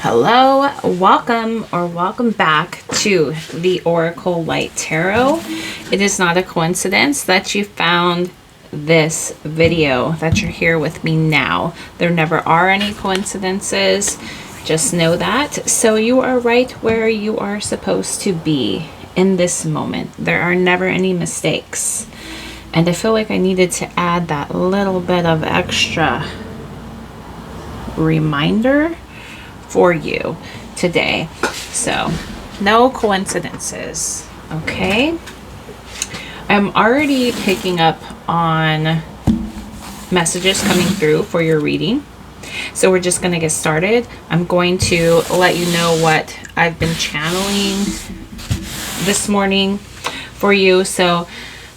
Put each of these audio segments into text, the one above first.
Hello, welcome back to the Oracle Light Tarot. It is not a coincidence that you found this video, that you're here with me now. There never are any coincidences, just know that. So you are right where you are supposed to be in this moment. There are never any mistakes. And I feel like I needed to add that little bit of extra reminder for you today. So no coincidences. Okay, I'm already picking up on messages coming through for your reading, so we're just going to get started. I'm going to let you know what I've been channeling this morning for you. So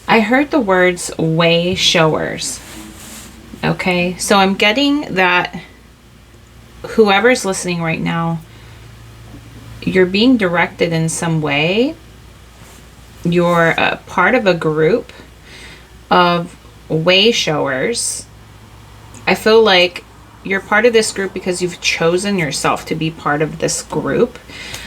I heard the words way showers. Okay, so I'm getting that whoever's listening right now, you're being directed in some way. You're a part of a group of way showers. I feel like you're part of this group because you've chosen yourself to be part of this group.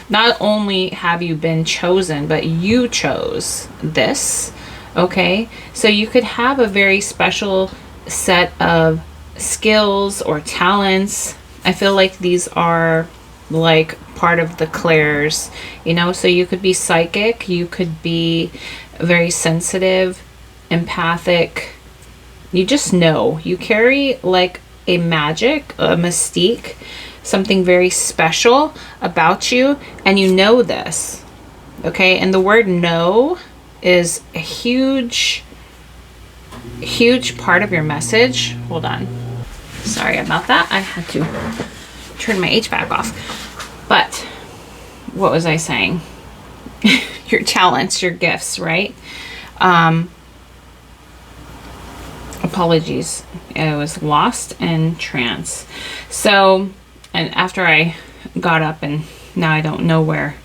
Not only have you been chosen, but you chose this. Okay, so you could have a very special set of skills or talents. I feel like these are like part of the clairs, you know, so you could be psychic, you could be very sensitive, empathic. You just know, you carry like a magic, a mystique, something very special about you, and you know this. Okay, and the word know is a huge part of your message. Hold on. Sorry about that. I had to turn my HVAC off. But what was I saying? Your talents, your gifts, right? Apologies. I was lost in trance. So, and after I got up and now I don't know where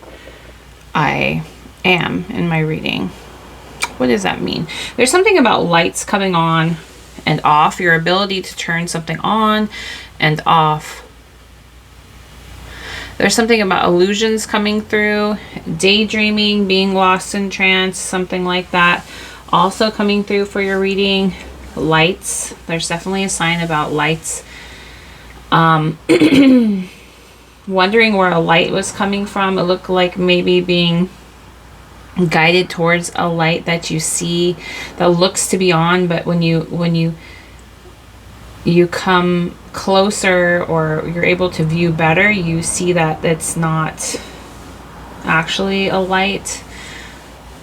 I am in my reading. What does that mean? There's something about lights coming on and off, your ability to turn something on and off. There's something about illusions coming through, daydreaming, being lost in trance, something like that. Also coming through for your reading, lights. There's definitely a sign about lights. Wondering where a light was coming from. It looked like maybe being guided towards a light that you see that looks to be on, but when you come closer or you're able to view better, you see that it's not actually a light.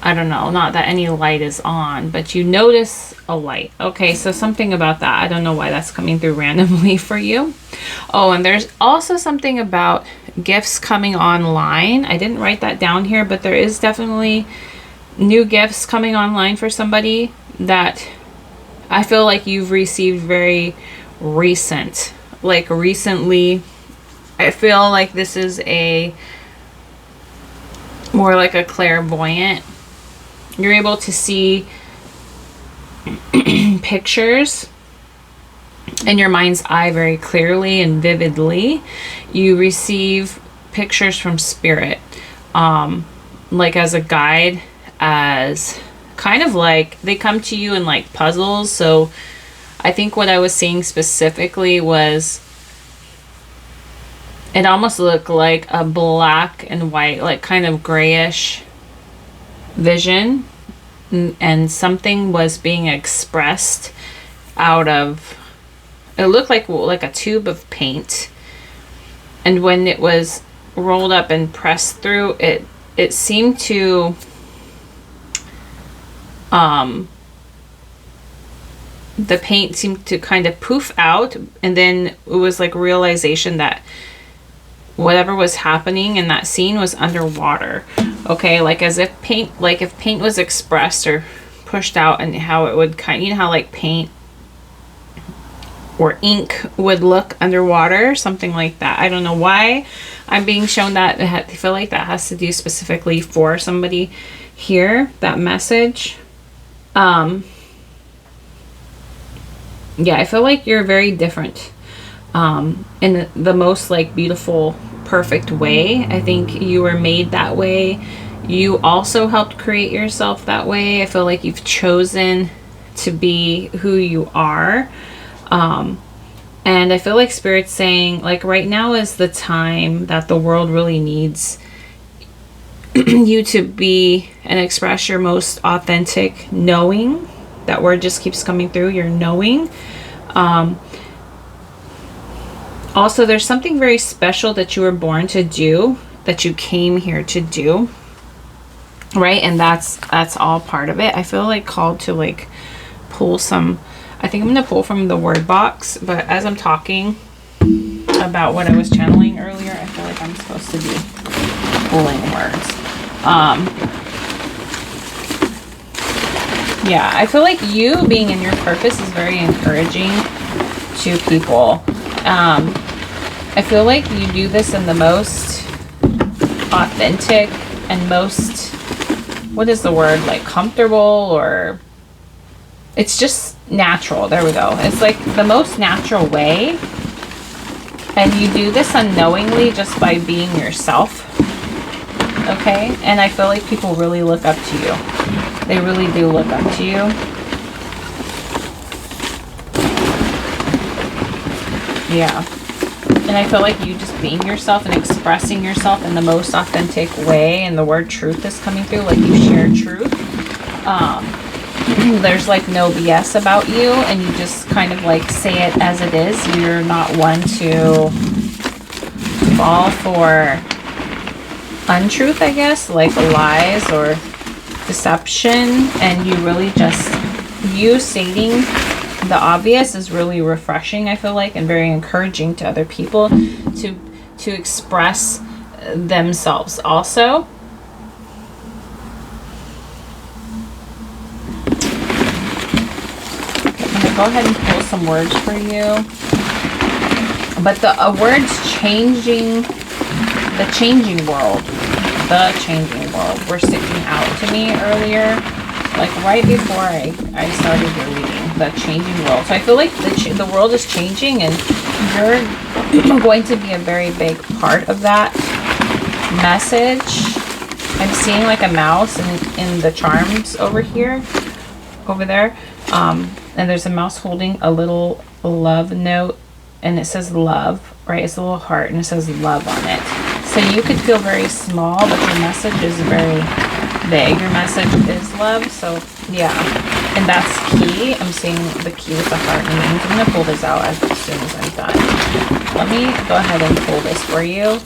I don't know, not that any light is on, but you notice a light. Okay, so something about that. I don't know why that's coming through randomly for you. Oh, and there's also something about gifts coming online. I didn't write that down here, but there is definitely new gifts coming online for somebody that I feel like you've received very recent. Like recently, I feel like this is a more like a clairvoyant. You're able to see pictures in your mind's eye very clearly and vividly. You receive pictures from spirit, like as a guide, as kind of like they come to you in like puzzles. So I think what I was seeing specifically was it almost looked like a black and white, like kind of grayish vision, and something was being expressed out of, it looked like a tube of paint, and when it was rolled up and pressed through, it seemed to the paint seemed to kind of poof out, and then it was like realization that whatever was happening in that scene was underwater. Okay, like as if paint, like if paint was expressed or pushed out, and how it would kind, you know how like paint or ink would look underwater, something like that. I don't know why I'm being shown that. I feel like that has to do specifically for somebody here, that message. Yeah, I feel like you're very different in the most like beautiful perfect way. I think you were made that way. You also helped create yourself that way. I feel like you've chosen to be who you are. And I feel like Spirit's saying, like, right now is the time that the world really needs you to be and express your most authentic knowing. That word just keeps coming through, your knowing. Also, there's something very special that you were born to do, that you came here to do, right? And that's all part of it. I feel like called to like pull some, I think I'm going to pull from the word box, but as I'm talking about what I was channeling earlier, I feel like I'm supposed to be pulling words. Yeah, I feel like you being in your purpose is very encouraging to people. I feel like you do this in the most authentic and most, what is the word, like comfortable, or it's just natural. There we go. It's like the most natural way. And you do this unknowingly just by being yourself. Okay? And I feel like people really look up to you. They really do look up to you. Yeah. And I feel like you just being yourself and expressing yourself in the most authentic way, and the word truth is coming through, like you share truth. There's like no BS about you, and you just kind of like say it as it is. You're not one to fall for untruth, I guess, like lies or deception, and you really just, you stating the obvious is really refreshing, I feel like, and very encouraging to other people to express themselves also. Okay, I'm gonna go ahead and pull some words for you. But the words changing, the changing world were sticking out to me earlier, like right before I started your reading. The changing world. So I feel like the world is changing, and you're going to be a very big part of that message. I'm seeing like a mouse in the charms over there, and there's a mouse holding a little love note, and it says love, right? It's a little heart, and it says love on it. So you could feel very small, but your message is very big. Your message is love. So yeah, and that's key. I'm seeing the key with the heart and wings. I'm going to pull this out as soon as I'm done. Let me go ahead and pull this for you.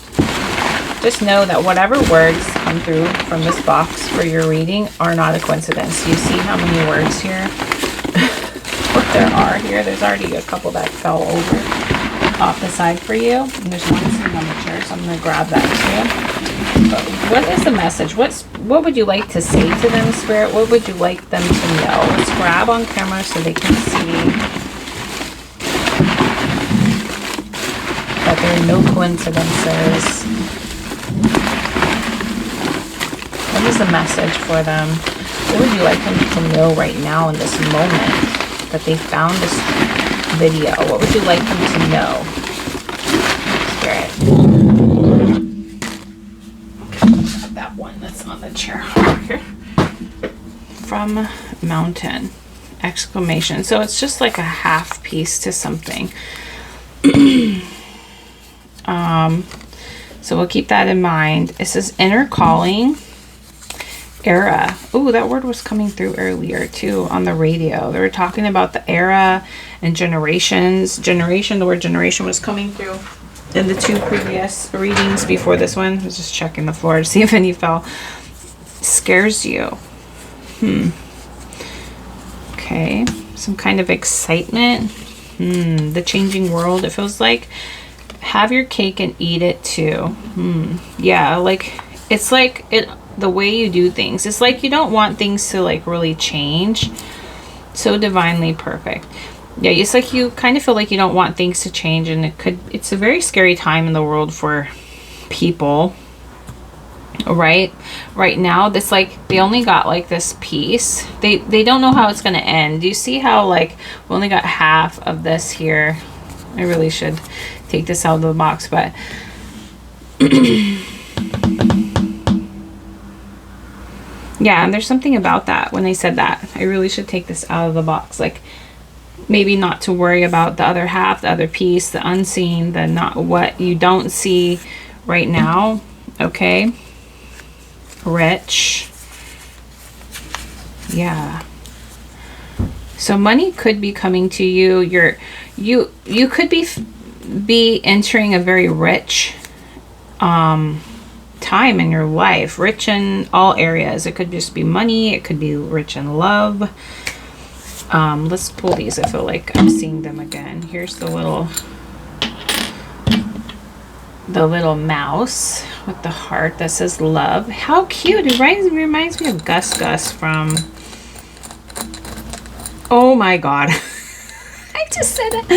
Just know that whatever words come through from this box for your reading are not a coincidence. You see how many words here? What there are here. There's already a couple that fell over off the side for you. And there's one sitting on the chair, so I'm going to grab that too. But what is the message? What would you like to say to them, Spirit? What would you like them to know? Let's grab on camera so they can see that there are no coincidences. What is the message for them? What would you like them to know right now in this moment that they found this video? What would you like them to know, Spirit? That one that's on the chair here. From mountain, exclamation. So it's just like a half piece to something. So we'll keep that in mind. It says inner calling, era. Ooh, that word was coming through earlier too on the radio. They were talking about the era and generations. Generation, the word generation was coming through in the two previous readings before this one. I was just checking the floor to see if any fell. Scares you. Okay. Some kind of excitement. The changing world. It feels like have your cake and eat it too. Yeah, like it's like it the way you do things. It's like you don't want things to like really change. So divinely perfect. Yeah, it's like you kind of feel like you don't want things to change, and it's a very scary time in the world for people. Right now, this like they only got like this piece. They don't know how it's going to end. Do you see how like we only got half of this here? I really should take this out of the box, but Yeah, and there's something about that when they said that. I really should take this out of the box. Like, maybe not to worry about the other half, the other piece, the unseen, the not what you don't see right now. Okay. Rich. Yeah. So money could be coming to you. You could be entering a very rich time in your life, rich in all areas. It could just be money, it could be rich in love. Let's pull these. I feel like I'm seeing them again. Here's the little mouse with the heart that says love. How cute. It reminds me of Gus Gus from, oh my god. I just said it.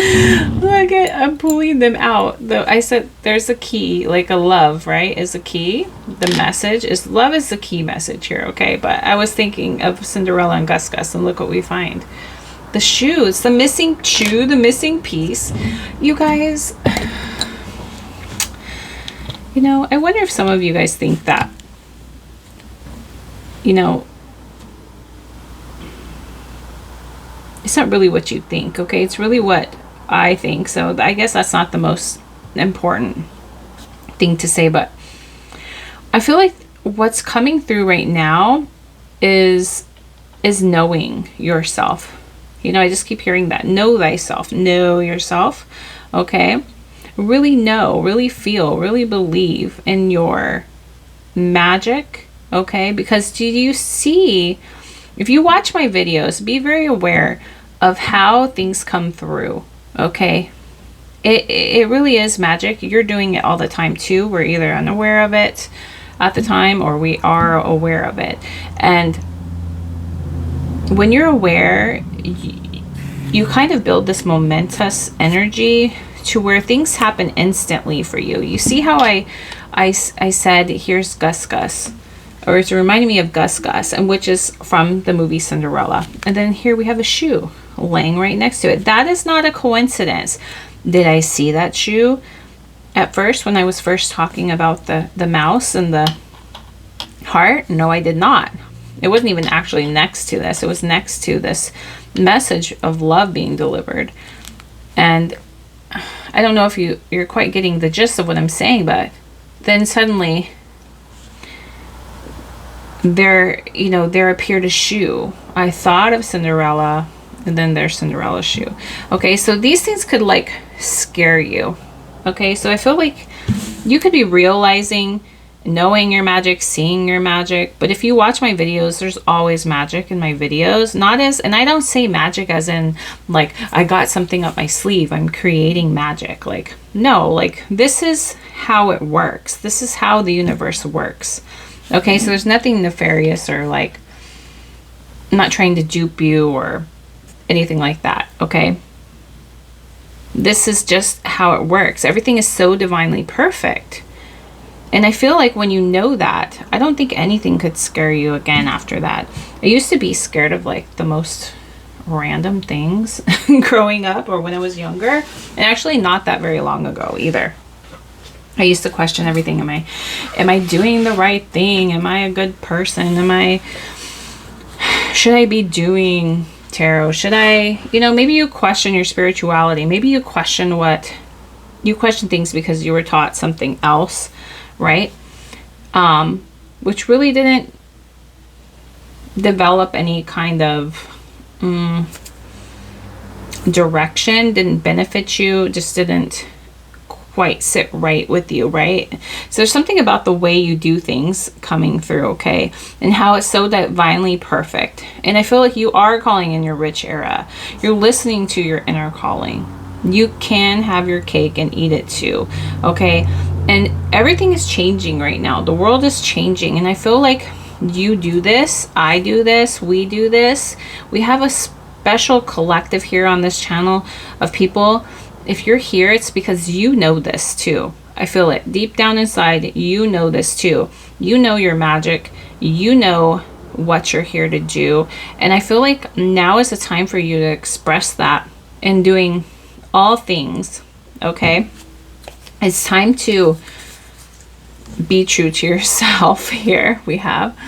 Look at, I'm pulling them out. I said there's a key, like a love, right? Is a key. The message is love is the key message here, okay? But I was thinking of Cinderella and Gus Gus, and look what we find. The shoes, the missing shoe, the missing piece. You guys, you know, I wonder if some of you guys think that, you know, it's not really what you think, okay? It's really what I think. So I guess that's not the most important thing to say, but I feel like what's coming through right now is knowing yourself. You know, I just keep hearing that. Know thyself. Know yourself, okay? Really know, really feel, really believe in your magic, okay? Because do you see... If you watch my videos, be very aware of how things come through, okay? It really is magic. You're doing it all the time too. We're either unaware of it at the time or we are aware of it. And when you're aware, you kind of build this momentous energy to where things happen instantly for you. You see how I said, here's Gus Gus. Or it's reminding me of Gus Gus, and which is from the movie Cinderella. And then here we have a shoe laying right next to it. That is not a coincidence. Did I see that shoe at first when I was first talking about the mouse and the heart? No, I did not. It wasn't even actually next to this. It was next to this message of love being delivered. And I don't know if you're quite getting the gist of what I'm saying, but then suddenly... there appeared a shoe. I thought of Cinderella, and then there's Cinderella's shoe. Okay, so these things could like scare you. Okay, so I feel like you could be realizing, knowing your magic, seeing your magic. But if you watch my videos, there's always magic in my videos. And I don't say magic as in like I got something up my sleeve, I'm creating magic. Like, no, like this is how it works. This is how the universe works. Okay, so there's nothing nefarious or like, I'm not trying to dupe you or anything like that, okay? This is just how it works. Everything is so divinely perfect. And I feel like when you know that, I don't think anything could scare you again after that. I used to be scared of like the most random things growing up or when I was younger. And actually not that very long ago either. I used to question everything. Am I doing the right thing? Am I a good person? Should I be doing tarot? Should I, maybe you question your spirituality. Maybe you question things because you were taught something else, right? Which really didn't develop any kind of direction, didn't benefit you, just didn't quite sit right with you, right? So there's something about the way you do things coming through, okay? And how it's so divinely perfect. And I feel like you are calling in your rich era. You're listening to your inner calling. You can have your cake and eat it too, okay? And everything is changing right now. The world is changing. And I feel like you do this, I do this, we do this. We have a special collective here on this channel of people. If you're here, it's because you know this too. I feel it deep down inside. You know this too. You know your magic. You know what you're here to do. And I feel like now is the time for you to express that in doing all things, okay? It's time to be true to yourself here we have.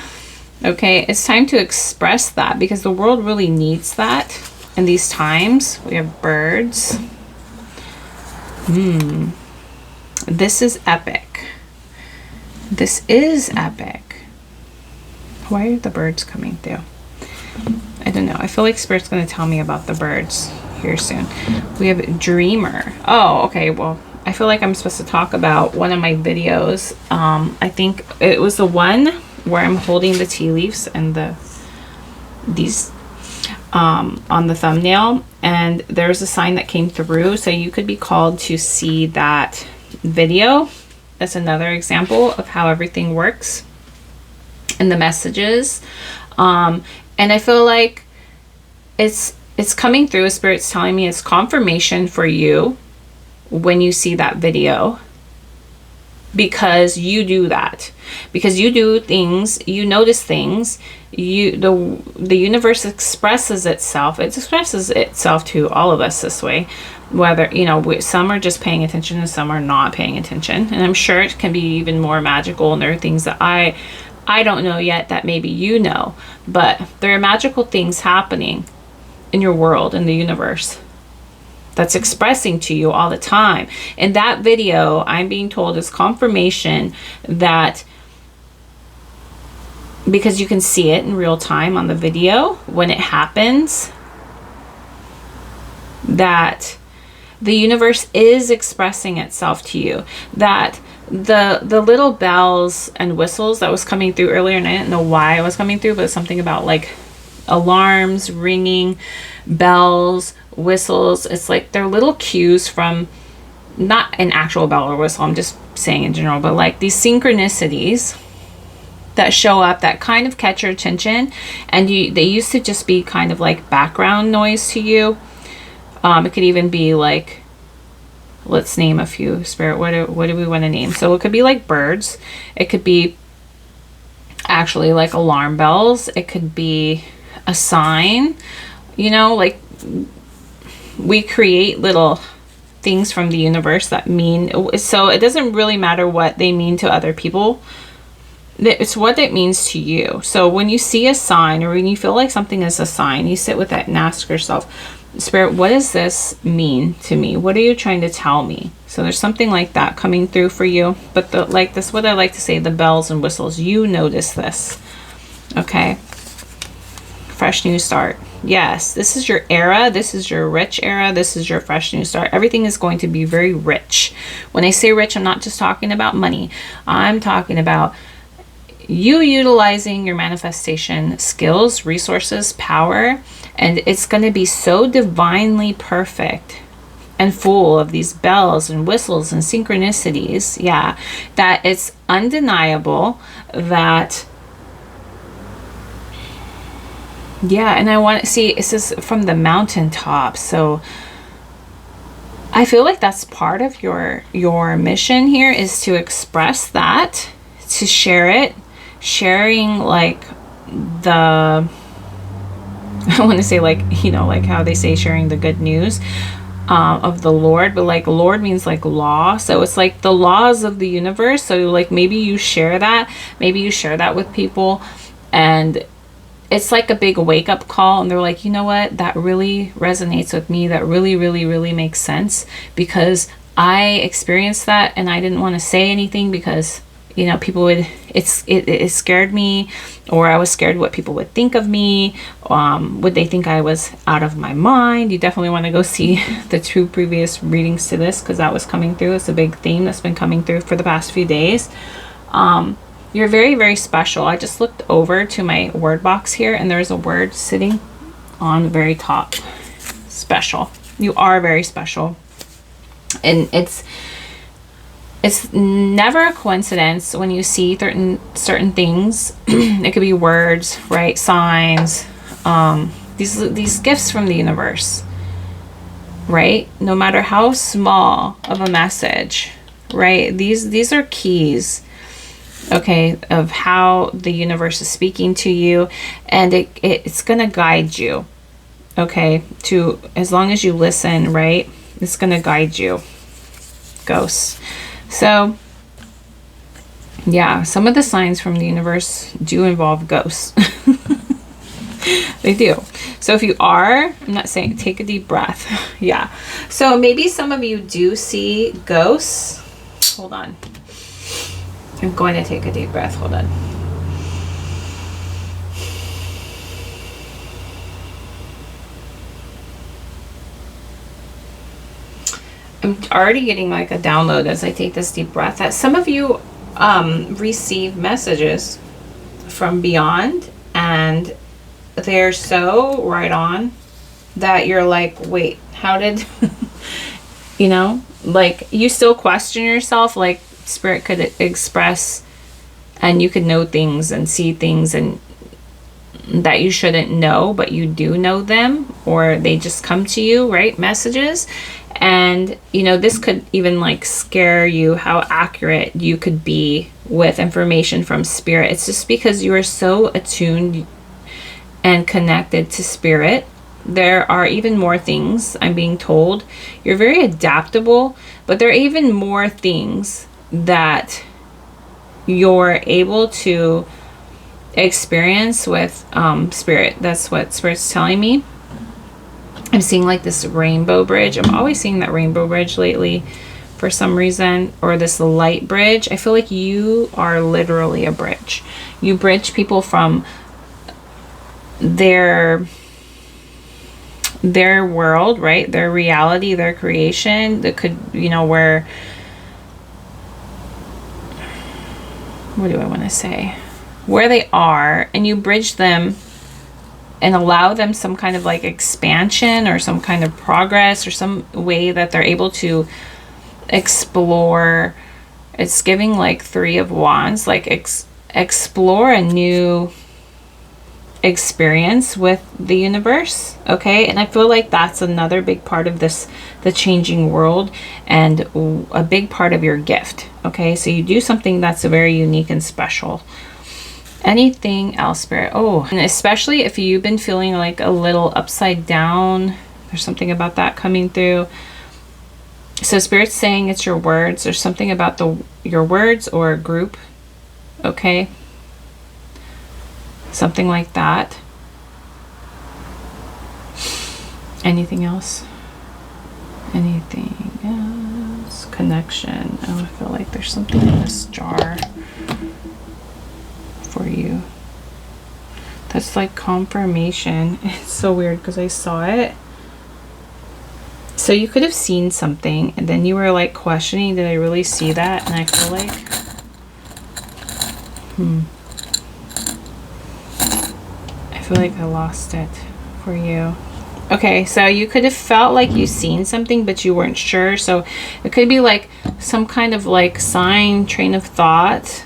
Okay, it's time to express that because the world really needs that in these times. We have birds. This is epic. This is epic. Why are the birds coming through? I don't know. I feel like Spirit's going to tell me about the birds here soon. We have Dreamer. Oh, okay. Well, I feel like I'm supposed to talk about one of my videos. I think it was the one where I'm holding the tea leaves and these on the thumbnail, and there's a sign that came through, so you could be called to see that video. That's another example of how everything works and the messages. And I feel like it's coming through. Spirit's telling me it's confirmation for you when you see that video, because you do that, because you do things, you notice things, the universe expresses itself. It expresses itself to all of us this way, whether, you know, some are just paying attention and some are not paying attention. And I'm sure it can be even more magical, and there are things that I don't know yet that maybe you know, but there are magical things happening in your world, in the universe, that's expressing to you all the time. And that video, I'm being told, is confirmation that, because you can see it in real time on the video when it happens, that the universe is expressing itself to you. That the little bells and whistles that was coming through earlier, and I didn't know why it was coming through, but something about like alarms ringing, bells, whistles. It's like they're little cues from, not an actual bell or whistle, I'm just saying in general, but like these synchronicities that show up that kind of catch your attention, and they used to just be kind of like background noise to you. It could even be like, let's name a few. Spirit, what do we want to name? So it could be like birds, it could be actually like alarm bells, it could be a sign, you know, like we create little things from the universe that mean, so it doesn't really matter what they mean to other people, it's what it means to you. So when you see a sign, or when you feel like something is a sign, you sit with it and ask yourself, Spirit, what does this mean to me? What are you trying to tell me? So there's something like that coming through for you. But like this, what I like to say, the bells and whistles, you notice this. Okay. Fresh new start. Yes, this is your era. This is your rich era. This is your fresh new start. Everything is going to be very rich. When I say rich, I'm not just talking about money. I'm talking about you utilizing your manifestation skills, resources, power, and it's going to be so divinely perfect and full of these bells and whistles and synchronicities, yeah, that it's undeniable that, yeah. And I want to see, this is from the mountaintop, so I feel like that's part of your mission here, is to express that, to share it, sharing like the, I want to say, like, you know, like how they say sharing the good news of the Lord, but like Lord means like law, so it's like the laws of the universe. So like maybe you share that, with people, and it's like a big wake-up call, and they're like, you know what, that really resonates with me, that really makes sense, because I experienced that and I didn't want to say anything because, you know, people would, it scared me, or I was scared what people would think of me. Would they think I was out of my mind? You definitely want to go see the 2 previous readings to this, because that was coming through. It's a big theme that's been coming through for the past few days. You're very special. I just looked over to my word box here, and there's a word sitting on the very top. Special. You are very special. And it's never a coincidence when you see certain things. It could be words, right? Signs, these gifts from the universe, right? No matter how small of a message, right? These are keys, okay, of how the universe is speaking to you, and it's gonna guide you, okay, to, as long as you listen, right? It's gonna guide you, ghosts. So Yeah, some of the signs from the universe do involve ghosts. They do. So if you are, I'm not saying, take a deep breath. Yeah. So maybe some of you do see ghosts. Hold on. I'm going to take a deep breath. Hold on. I'm already getting like a download as I take this deep breath that some of you receive messages from beyond, and they're so right on that you're like, wait, how did you know, like you still question yourself, like spirit could express and you could know things and see things and that you shouldn't know, but you do know them, or they just come to you, right? Messages. And you know, this could even like scare you how accurate you could be with information from spirit. It's just because you are so attuned and connected to spirit. There are even more things I'm being told. You're very adaptable, but there are even more things that you're able to experience with spirit. That's what spirit's telling me. I'm seeing like this rainbow bridge. I'm always seeing that rainbow bridge lately for some reason, or this light bridge. I feel like you are literally a bridge. You bridge people from their world, right? Their reality, their creation. That could, you know, where, what do I want to say? Where they are, and you bridge them and allow them some kind of like expansion or some kind of progress or some way that they're able to explore. It's giving like 3 of Wands, like explore a new experience with the universe. Okay. And I feel like that's another big part of this, the changing world, and a big part of your gift. Okay. So you do something that's very unique and special. Anything else, spirit? Oh, and especially if you've been feeling like a little upside down, there's something about that coming through. So spirit's saying it's your words. There's something about your words or a group. Okay. Something like that. Anything else? Anything else? Connection. Oh, I feel like there's something in this jar for you. That's like confirmation. It's so weird because I saw it. So you could have seen something and then you were like questioning, did I really see that? And I feel like I feel like I lost it for you. Okay, so you could have felt like you seen something but you weren't sure. So it could be like some kind of like sign, train of thought.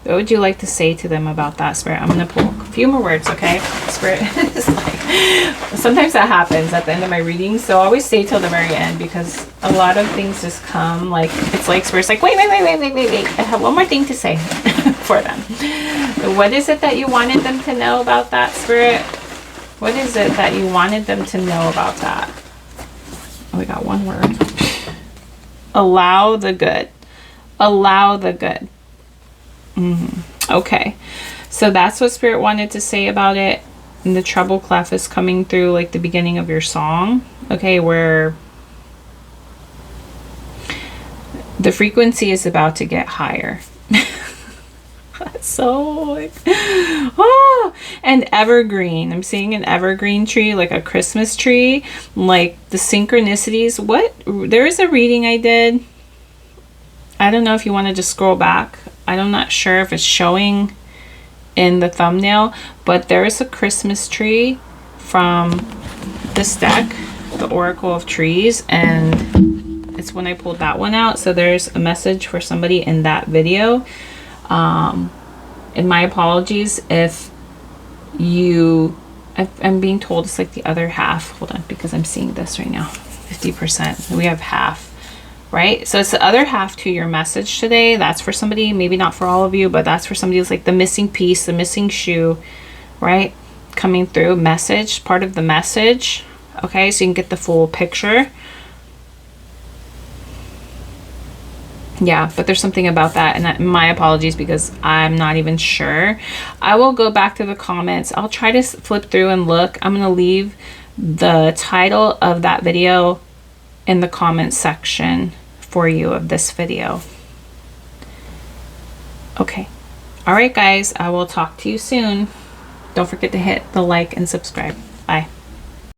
What would you like to say to them about that, spirit? I'm going to pull a few more words, okay? Spirit is like, sometimes that happens at the end of my reading, so I always stay till the very end because a lot of things just come, like, it's like spirit's like, wait. I have one more thing to say for them. What is it that you wanted them to know about that, spirit? What is it that you wanted them to know about that? Oh, we got one word. Allow the good. Allow the good. Okay, so that's what spirit wanted to say about it. And the treble clef is coming through like the beginning of your song, okay, where the frequency is about to get higher. That's so like, oh, and evergreen. I'm seeing an evergreen tree, like a Christmas tree, like the synchronicities. What, there is a reading I did. I don't know if you want to just scroll back. I'm not sure if it's showing in the thumbnail, but there is a Christmas tree from this deck, the Oracle of Trees, and it's when I pulled that one out. So there's a message for somebody in that video. And my apologies if I'm being told it's like the other half. Hold on, because I'm seeing this right now. 50%. We have half. Right? So it's the other half to your message today. That's for somebody, maybe not for all of you, but that's for somebody who's like the missing piece, the missing shoe, right? Coming through, message, part of the message. Okay, so you can get the full picture. Yeah, but there's something about that, and my apologies because I'm not even sure. I will go back to the comments. I'll try to flip through and look. I'm going to leave the title of that video in the comments section for you of this video. Okay. All right, guys, I will talk to you soon. Don't forget to hit the like and subscribe.